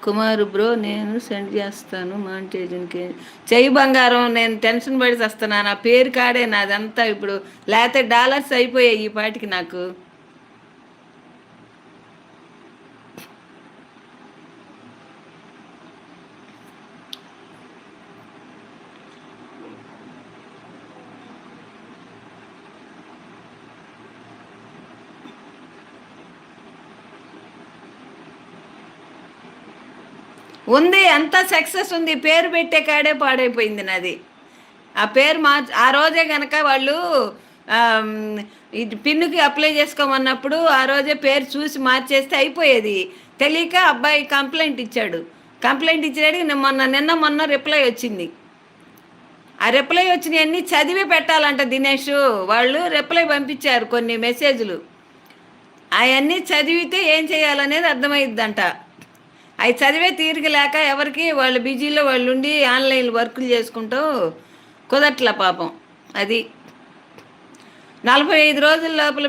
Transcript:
కుమారు bro, నేను send చేస్తాను మాంటేజన్కి. చెయ్యి బంగారం, నేను టెన్షన్ పడి వస్తాను. నా పేరు కాడే నాదంతా ఇప్పుడు. లేకపోతే డాలర్స్ అయిపోయాయి ఈ పాటికి నాకు. ఉంది, అంతా సక్సెస్ ఉంది. పేరు పెట్టే కాడే పాడైపోయింది నాది. ఆ పేరు ఆ రోజే గనక వాళ్ళు ఆమ్, ఇది పిన్నుకి అప్లై చేసుకోమన్నప్పుడు ఆ రోజే పేరు చూసి మార్చేస్తే అయిపోయేది. తెలియక అబ్బాయి కంప్లైంట్ ఇచ్చాడు. కంప్లైంట్ ఇచ్చాడు. నిన్న మొన్న రిప్లై వచ్చింది. ఆ రిప్లై వచ్చినవన్నీ చదివి పెట్టాలంట దినేష్. వాళ్ళు రిప్లై పంపించారు కొన్ని మెసేజ్లు. అవన్నీ చదివితే ఏం చేయాలనేది అర్థమైద్దంట. అవి చదివే తీరిక లేక ఎవరికి వాళ్ళు బిజీలో వాళ్ళు ఉండి ఆన్లైన్ వర్కులు చేసుకుంటూ కుదట్ల పాపం. అది 45 రోజుల లోపల